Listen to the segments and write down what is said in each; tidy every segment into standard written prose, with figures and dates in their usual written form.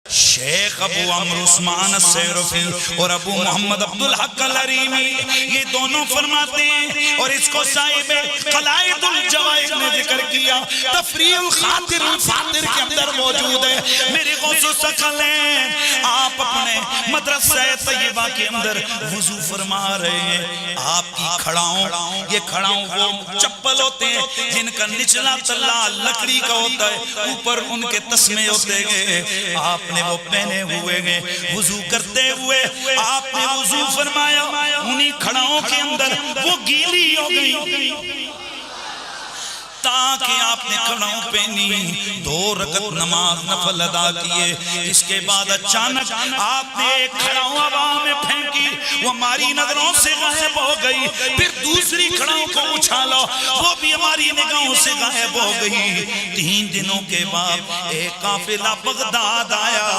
شیخ ابو عمرو عثمان السیرفی اور ابو محمد عبدالحق الحریمی یہ دونوں فرماتے ہیں، اور اس کو صاحب قلائد الجوائز نے ذکر کیا، تفریع الخاطر الفاطر کے اندر موجود ہے۔ میرے غوث ثقلین آپ اپنے مدرسہ طیبہ کے اندر وضو فرما رہے ہیں، آپ کی کھڑاؤں، یہ کھڑاؤں وہ چپل ہوتے ہیں جن کا نچلا تلا لکڑی کا ہوتا ہے، اوپر ان کے تسمے ہوتے گئے، آپ نے وہ پہنے ہوئے گئے، وضو کرتے ہوئے آپ نے وضو فرمایا، انہی کھڑاؤں کے اندر وہ گیلی ہو گئی تاکہ آپ نے کھڑاؤں پہنی، 2 رکعت نماز نفل ادا کیے۔ اس کے بعد اچانک آپ نے ایک کھڑاؤں ہوا میں پھینکی، وہ ہماری نظروں سے غائب ہو گئی، پھر دوسری کھڑاؤں کو اچھالا، وہ بھی ہماری نگاہوں سے غائب ہو گئی۔ 3 دنوں کے بعد ایک قافلہ بغداد آیا،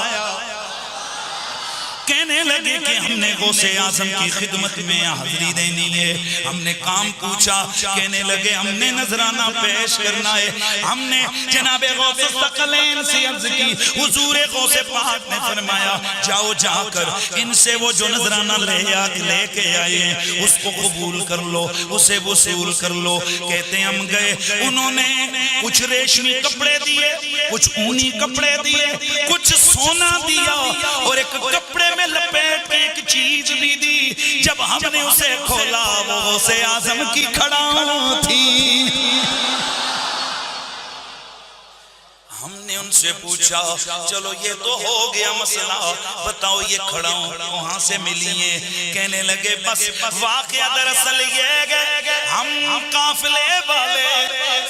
کہنے لگے کہ ہم نے غوث اعظم کی خدمت میں حاضری دینی ہے۔ ہم نے کام پوچھا، کہنے لگے ہم نے نذرانہ پیش کرنا ہے۔ ہم نے جناب غوث ثقلین سے عرض کی، حضور غوث پاک نے فرمایا جاؤ جا کر ان سے وہ جو نذرانہ لے کے آئے ہیں اس کو قبول کر لو، اسے وصول کر لو۔ کہتے ہیں ہم گئے، انہوں نے کچھ ریشمی کپڑے دیے، کچھ اونی کپڑے دیے، کچھ سونا دیا، اور ایک کپڑے میں لپیٹ کے ایک چیز بھی دی۔ جب ہم نے اسے کھولا وہ غوث اعظم کی کھڑاؤں تھی۔ ہم نے ان سے پوچھا چلو یہ تو ہو گیا مسئلہ، بتاؤ یہ کھڑاؤں وہاں سے ملی ہیں؟ کہنے لگے بس واقعہ دراصل یہ ہے، ہم قافلے والے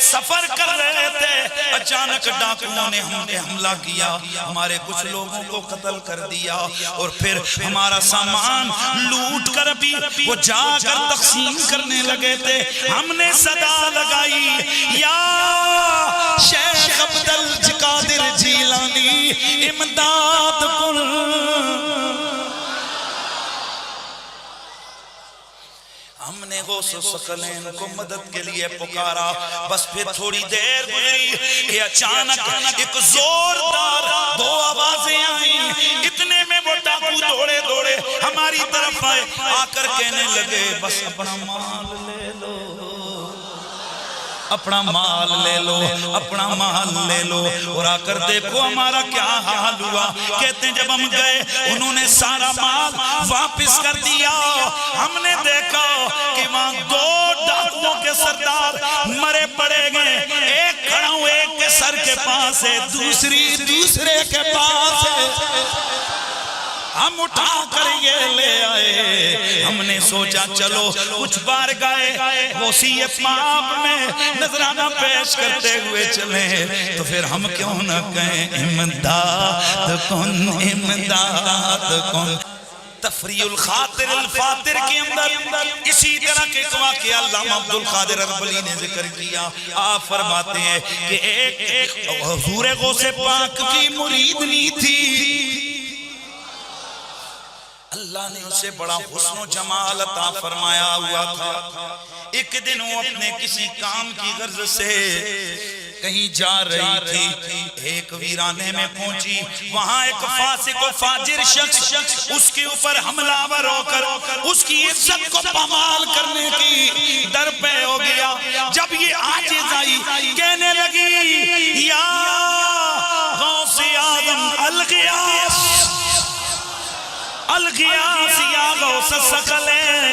سفر کر رہے تھے، اچانک ڈاکوؤں نے ہم پہ حملہ کیا، ہمارے کچھ لوگوں کو قتل کر دیا، اور پھر ہمارا سامان لوٹ کر بھی وہ جا کر تقسیم کرنے لگے تھے۔ ہم نے صدا لگائی یا شیخ عبدالقادر جیلانی امداد کن۔ ہم نے غوث ثقلین کو مدد کے لیے پکارا، بس پھر تھوڑی دیر گزری کہ اچانک ایک زوردار 2 آوازیں آئیں، اتنے میں وہ ڈاکو دوڑے دوڑے ہماری طرف آئے، آ کر کہنے لگے بس اپنا مال لے لو، اپنا مال لے لو، اپنا مال لے لو۔ اور آ کر دیکھو ہمارا کیا حال ہوا۔ کہتے ہیں جب ہم گئے انہوں نے سارا مال واپس کر دیا۔ ہم نے دیکھا کہ وہاں 2 ڈاکوؤں کے سردار مرے پڑے گئے، ایک کھڑاؤں ایک کے سر کے پاس ہے، دوسرے کے پاس ہے۔ ہم اٹھا کر یہ لے آئے۔ ہم نے سوچا چلو کچھ بار گائے غوثی پاک میں نذرانہ پیش کرتے ہوئے چلیں، تو پھر ہم کیوں نہ کہیں امداد کن، امداد کن۔ تفریع الخاطر الفاطر کے اندر اسی طرح کے واقعہ علامہ عبدالقادر اربلی نے ذکر کیا۔ آپ فرماتے ہیں کہ ایک حضور غوث پاک کی مریدنی تھی، اللہ نے اسے بڑا حسن و جمال عطا فرمایا ہوا تھا۔ ایک دن وہ اپنے کسی کام کی غرض سے کہیں جا رہی تھی، ایک ویرانے میں پہنچی، وہاں ایک فاسق و فاجر شخص اس کے اوپر حملہ آور ہو کر اس کی عزت کو پامال کرنے کی در پہ ہو گیا۔ جب یہ عاجز آئی کہنے لگی یا غوث اعظم الغیاث، الغیاث یا غوث ثقلین،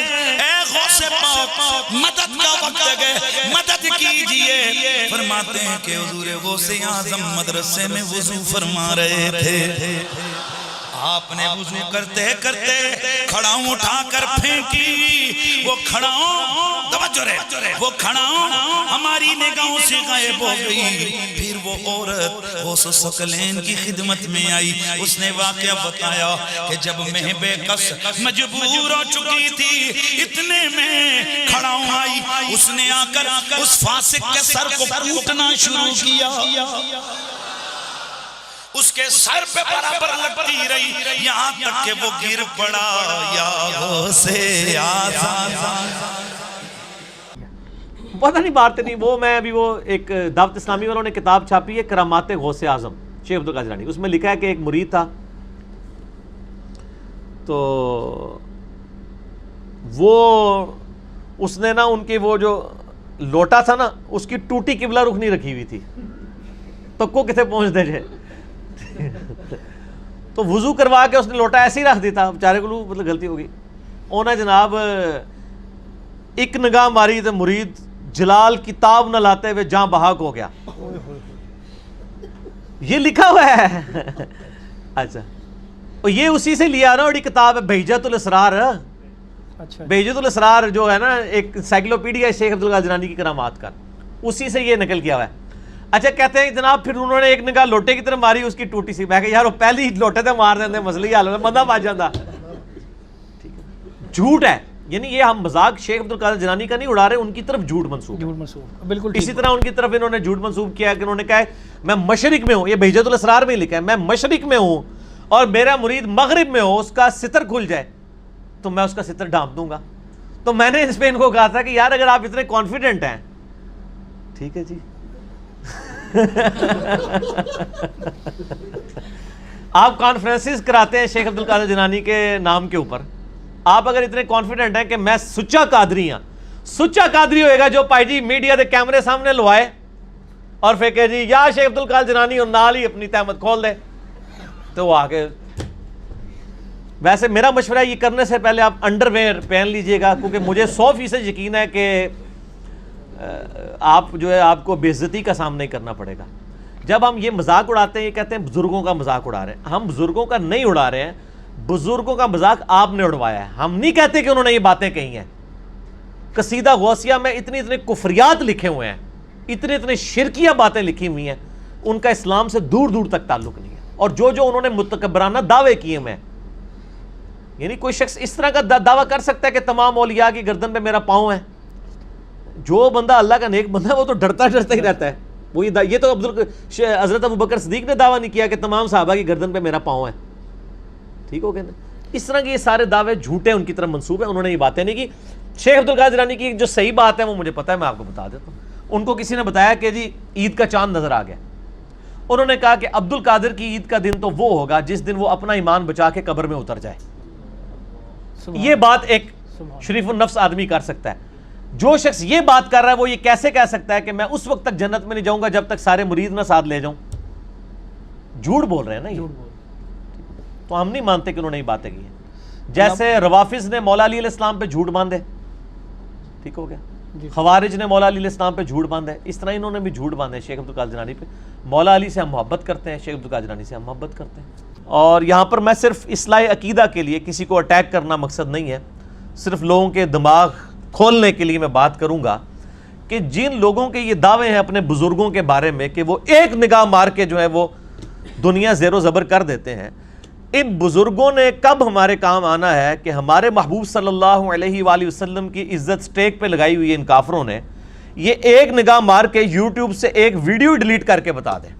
اے غوث پاک مدد کا وقت ہے، مدد کیجئے۔ فرماتے ہیں کہ حضور غوث اعظم مدرسے میں وضو فرما رہے تھے، آپ نے وضو کرتے کرتے کھڑاؤں اٹھا کر پھینکی، وہ کھڑاؤں توجہ رہے، وہ کھڑاؤں ہماری نگاہوں سے غائب ہو گئی۔ پھر وہ عورت غوث ثقلین کی خدمت میں آئی، اس نے واقعہ بتایا کہ جب مہب کس مجبور ہو چکی تھی، اتنے میں کھڑاؤں آئی، اس نے آ کر اس فاسق کے سر کو کوٹنا شروع کیا، اس کے سر پہ برابر لگتی رہی، یہاں تک کہ وہ گر پڑا۔ یا غوث اعظم، پتہ نہیں بارتے نہیں وہ، میں ابھی وہ ایک دعوت اسلامی والوں نے کتاب چھاپی ہے کرامات غوث اعظم، شیخ عبد القادر جیلانی. اس میں لکھا ہے کہ ایک مرید تھا, تو وہ اس نے نا ان کی وہ جو لوٹا تھا نا اس کی ٹوٹی قبلہ رخ نہیں رکھی ہوئی تھی, تو کو کتے پہنچ دے جائے تو وضو کروا کے اس نے لوٹا ایسے ہی رکھ دیتا, بیچارے کو مطلب غلطی ہو گئی. انہیں جناب ایک نگاہ ماری تو مرید جلال کتاب نہ لاتے ہوئے جہاں بحق ہو گیا. یہ لکھا ہوا ہے. اچھا, اور یہ اسی سے لیا نا, بڑی کتاب ہے بہجت الاسرار. بہجت الاسرار جو ہے نا ایک انسائکلوپیڈیا شیخ عبد القادر جیلانی کی کرامات کا, اسی سے یہ نقل کیا ہوا ہے. اچھا کہتے ہیں جناب پھر انہوں نے ایک نگاہ لوٹے کی طرف ماری, اس کی ٹوٹی سی. میں کہ یار وہ پہلی لوٹے تھے مار دیندے, مسئلہ حل ہوتا, بندہ بچ جاتا. جھوٹ ہے, یعنی یہ ہم مذاق شیخ عبد القادر جیلانی کا نہیں اڑا رہے, ان کی طرف جھوٹ منسوب بالکل. اسی طرح ان کی طرف انہوں نے جھوٹ منسوب کیا کہ انہوں نے کہا ہے میں مشرق میں ہوں, یہ بہجت الاسرار میں لکھا ہے, میں مشرق میں ہوں اور میرا مرید مغرب میں ہو, اس کا ستر کھل جائے تو میں اس کا ستر ڈھانپ دوں گا. تو میں نے اس پہ ان کو کہا تھا کہ یار اگر آپ اتنے کانفیڈنٹ ہیں, ٹھیک ہے جی, آپ کانفرنسز کراتے ہیں شیخ عبد القادر جیلانی کے نام کے اوپر, آپ اگر اتنے کانفیڈنٹ ہیں کہ میں سچا قادری ہوں, سچا قادری ہوئے گا جو پائی جی میڈیا دے کیمرے سامنے لوائے اور پھر کہ جی یا شیخ عبد القادر جیلانی اور نال ہی اپنی تہمت کھول دے, تو وہ آگے. ویسے میرا مشورہ یہ کرنے سے پہلے آپ انڈر ویئر پہن لیجئے گا, کیونکہ مجھے 100% یقین ہے کہ آپ جو ہے آپ کو بے عزتی کا سامنا ہی کرنا پڑے گا. جب ہم یہ مذاق اڑاتے ہیں, یہ کہتے ہیں بزرگوں کا مذاق اڑا رہے ہیں, ہم بزرگوں کا نہیں اڑا رہے ہیں, بزرگوں کا مذاق آپ نے اڑوایا ہے. ہم نہیں کہتے کہ انہوں نے یہ باتیں کہی ہیں. قصیدہ غوثیہ میں اتنے کفریات لکھے ہوئے ہیں, اتنے شرکیہ باتیں لکھی ہوئی ہیں, ان کا اسلام سے دور دور تک تعلق نہیں ہے. اور جو انہوں نے متکبرانہ دعوے کیے ہوئے ہیں, یعنی کوئی شخص اس طرح کا دعویٰ کر سکتا ہے کہ تمام اولیاء کی گردن پہ میرا پاؤں ہے. جو بندہ اللہ کا نیک بندہ ہے وہ تو ڈرتا ہی رہتا ہے. وہ یہ تو حضرت ابوبکر صدیق نے دعویٰ نہیں کیا کہ تمام صحابہ کی گردن پہ میرا پاؤں ہے, ٹھیک ہو گیا نا. اس طرح کے یہ سارے دعوے جھوٹے ان کی طرف منسوب ہیں, انہوں نے یہ باتیں نہیں کی. شیخ عبد القادر جیلانی کی جو صحیح بات ہے وہ مجھے پتہ ہے, میں آپ کو بتا دیتا ہوں. ان کو کسی نے بتایا کہ جی عید کا چاند نظر آ گیا. انہوں نے کہا کہ عبد القادر کی عید کا دن تو وہ ہوگا جس دن وہ اپنا ایمان بچا کے قبر میں اتر جائے. یہ بات ایک شریف النفس آدمی کر سکتا ہے. جو شخص یہ بات کر رہا ہے وہ یہ کیسے کہہ سکتا ہے کہ میں اس وقت تک جنت میں نہیں جاؤں گا جب تک سارے مرید نہ ساتھ لے جاؤں. جھوٹ بول رہے ہیں نا یہ. تو ہم نہیں مانتے کہ انہوں نے یہ باتیں کی ہیں. جیسے روافظ نے مولا علی علیہ السلام پہ جھوٹ باندھے, ٹھیک ہو گیا, خوارج نے مولا علی علیہ السلام پہ جھوٹ باندھے, اس طرح انہوں نے بھی جھوٹ باندھے شیخ عبد القادر جیلانی پہ. مولا علی سے ہم محبت کرتے ہیں, شیخ عبد القادر جیلانی سے ہم محبت کرتے ہیں. اور یہاں پر میں صرف اصلاح عقیدہ کے لیے, کسی کو اٹیک کرنا مقصد نہیں ہے, صرف لوگوں کے دماغ کھولنے کے لیے میں بات کروں گا کہ جن لوگوں کے یہ دعوے ہیں اپنے بزرگوں کے بارے میں کہ وہ ایک نگاہ مار کے جو ہے وہ دنیا زیر و زبر کر دیتے ہیں, ان بزرگوں نے کب ہمارے کام آنا ہے کہ ہمارے محبوب صلی اللہ علیہ وآلہ وسلم کی عزت سٹیک پہ لگائی ہوئی ہے ان کافروں نے, یہ ایک نگاہ مار کے یوٹیوب سے ایک ویڈیو ڈیلیٹ کر کے بتا دیں.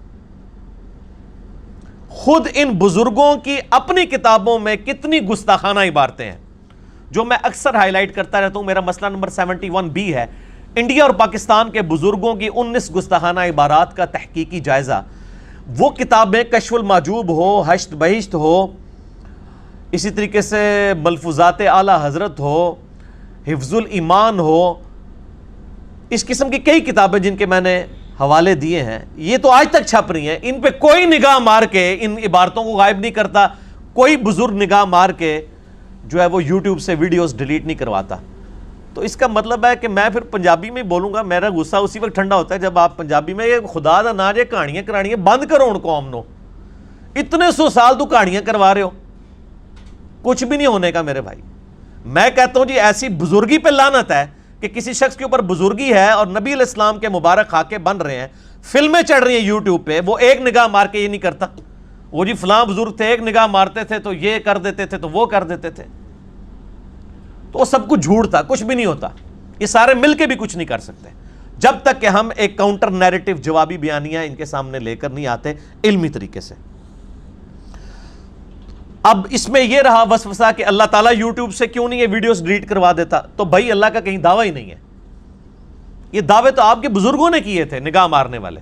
خود ان بزرگوں کی اپنی کتابوں میں کتنی گستاخانہ عبارتیں ہیں جو میں اکثر ہائی لائٹ کرتا رہتا ہوں. میرا مسئلہ نمبر 71B ہے, انڈیا اور پاکستان کے بزرگوں کی 19 گستاخانہ عبارات کا تحقیقی جائزہ. وہ کتابیں کشف المحجوب ہو, حشت بہشت ہو, اسی طریقے سے ملفوظات اعلی حضرت ہو, حفظ الایمان ہو, اس قسم کی کئی کتابیں جن کے میں نے حوالے دیے ہیں, یہ تو آج تک چھپ رہی ہیں. ان پہ کوئی نگاہ مار کے ان عبارتوں کو غائب نہیں کرتا, کوئی بزرگ نگاہ مار کے جو ہے وہ یوٹیوب سے ویڈیوز ڈیلیٹ نہیں کرواتا. تو اس کا مطلب ہے کہ میں پھر پنجابی میں بولوں گا, میرا غصہ اسی وقت ٹھنڈا ہوتا ہے جب آپ پنجابی میں یہ خدا دا نا جے کہانیاں کرانیاں بند کرو ان قوم نو. اتنے 100 سال تو کہانیاں کروا رہے ہو, کچھ بھی نہیں ہونے کا میرے بھائی. میں کہتا ہوں جی ایسی بزرگی پہ لعنت ہے کہ کسی شخص کے اوپر بزرگی ہے اور نبی علیہ السلام کے مبارک خاکے بن رہے ہیں, فلمیں چڑھ رہی ہیں یوٹیوب پہ, وہ ایک نگاہ مار کے یہ نہیں کرتا, وہ جی فلاں بزرگ تھے ایک نگاہ مارتے تھے تو یہ کر دیتے تھے تو وہ کر دیتے تھے. تو وہ سب کچھ جھوٹ تھا, کچھ بھی نہیں ہوتا. یہ سارے مل کے بھی کچھ نہیں کر سکتے جب تک کہ ہم ایک کاؤنٹر نیریٹو جوابی بیانیاں ان کے سامنے لے کر نہیں آتے علمی طریقے سے. اب اس میں یہ رہا وسوسہ کہ اللہ تعالیٰ یوٹیوب سے کیوں نہیں یہ ویڈیوز ڈیلیٹ کروا دیتا, تو بھائی اللہ کا کہیں دعویٰ ہی نہیں ہے. یہ دعوے تو آپ کے بزرگوں نے کیے تھے نگاہ مارنے والے.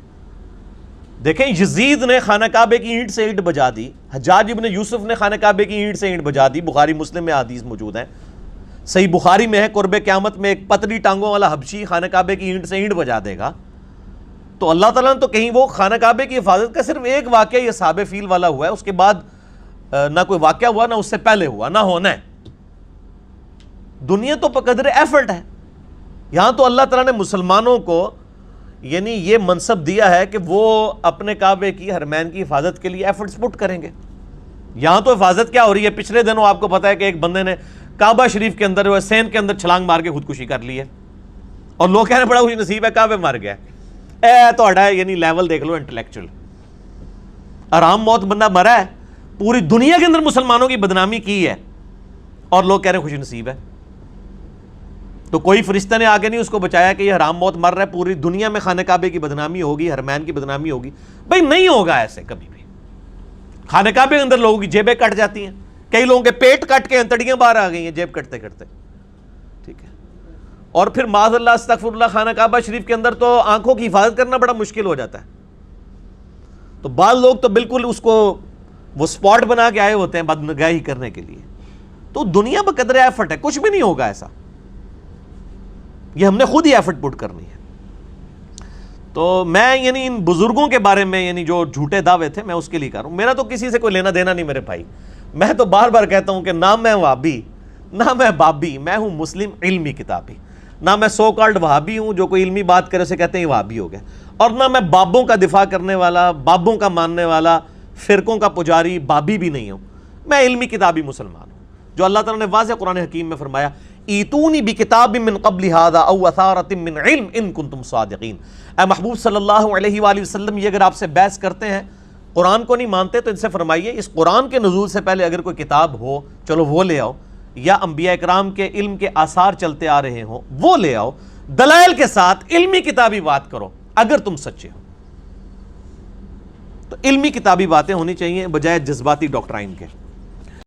دیکھیں یزید نے خانہ کعبے کی اینٹ سے اینٹ بجا دی، حجاج ابن یوسف نے خانہ کعبے کی اینٹ سے اینٹ بجا دی، بخاری مسلم میں حدیث موجود ہیں، صحیح بخاری میں ہے قرب قیامت میں ایک پتلی ٹانگوں والا حبشی خانہ کعبے کی اینٹ سے اینٹ بجا دے گا۔ تو اللہ تعالیٰ نے تو کہیں وہ خانہ کعبے کی حفاظت کا صرف ایک واقعہ یہ اصحاب فیل والا ہوا ہے، اس کے بعد نہ کوئی واقعہ ہوا، نہ اس سے پہلے ہوا، نہ ہونا ہے۔ دنیا تو بقدر ایفرٹ ہے، یہاں تو اللہ تعالیٰ نے مسلمانوں کو یعنی یہ منصب دیا ہے کہ وہ اپنے کعبے کی حرمین کی حفاظت کے لیے ایفرٹس پٹ کریں گے۔ یہاں تو حفاظت کیا ہو رہی ہے، پچھلے دنوں آپ کو پتا ہے کہ ایک بندے نے کعبہ شریف کے اندر سین کے اندر چھلانگ مار کے خودکشی کر لی ہے، اور لوگ کہنے بڑا خوش نصیب ہے کعبے مار گیا۔ توڑا یعنی لیول دیکھ لو انٹلیکچوئل، آرام موت بندہ مرا ہے، پوری دنیا کے اندر مسلمانوں کی بدنامی کی ہے، اور لوگ کہہ رہے ہیں خوش نصیب ہے۔ تو کوئی فرشتہ نے آگے نہیں اس کو بچایا کہ یہ حرام موت مر رہا ہے، پوری دنیا میں خانہ کعبے کی بدنامی ہوگی، حرمین کی بدنامی ہوگی۔ بھائی نہیں ہوگا ایسے کبھی بھی، خانہ کعبے کے اندر لوگوں کی جیبیں کٹ جاتی ہیں، کئی لوگوں کے پیٹ کٹ کے انتڑیاں باہر آ گئی ہیں جیب کٹتے کٹتے، ٹھیک ہے۔ اور پھر معاذ اللہ استغفر اللہ خانہ کعبہ شریف کے اندر تو آنکھوں کی حفاظت کرنا بڑا مشکل ہو جاتا ہے، تو بعض لوگ تو بالکل اس کو وہ سپاٹ بنا کے آئے ہوتے ہیں بدنگاہی کرنے کے لیے۔ تو دنیا بقدر ایفرٹ ہے، کچھ بھی نہیں ہوگا ایسا، یہ ہم نے خود ہی ایفرٹ پٹ کرنی ہے۔ تو میں یعنی ان بزرگوں کے بارے میں یعنی جو جھوٹے دعوے تھے میں اس کے لیے کر رہا ہوں، میرا تو کسی سے کوئی لینا دینا نہیں میرے بھائی۔ میں تو بار بار کہتا ہوں کہ نہ میں وہابی، نہ میں بابی، میں ہوں مسلم علمی کتابی، نہ میں سو کالڈ وہابی ہوں جو کوئی علمی بات کرے اسے کہتے ہیں وہابی ہو گیا، اور نہ میں بابوں کا دفاع کرنے والا، بابوں کا ماننے والا، فرقوں کا پجاری بابی بھی نہیں ہوں، میں علمی کتابی مسلمان ہوں۔ جو اللہ تعالیٰ نے واضح قرآن حکیم میں فرمایا ایتونی بکتاب من قبل ھذا او اثارۃ من علم ان کنتم صادقین، اے محبوب صلی اللہ علیہ وآلہ وسلم یہ اگر آپ سے بحث کرتے ہیں، قرآن کو نہیں مانتے، تو ان سے فرمائیے اس قرآن کے نزول سے پہلے اگر کوئی کتاب ہو چلو وہ لے آؤ، یا انبیاء اکرام کے علم کے آثار چلتے آ رہے ہوں وہ لے آؤ، دلائل کے ساتھ علمی کتابی بات کرو اگر تم سچے ہو۔ تو علمی کتابی باتیں ہونی چاہیے بجائے جذباتی ڈاکٹرائن کے۔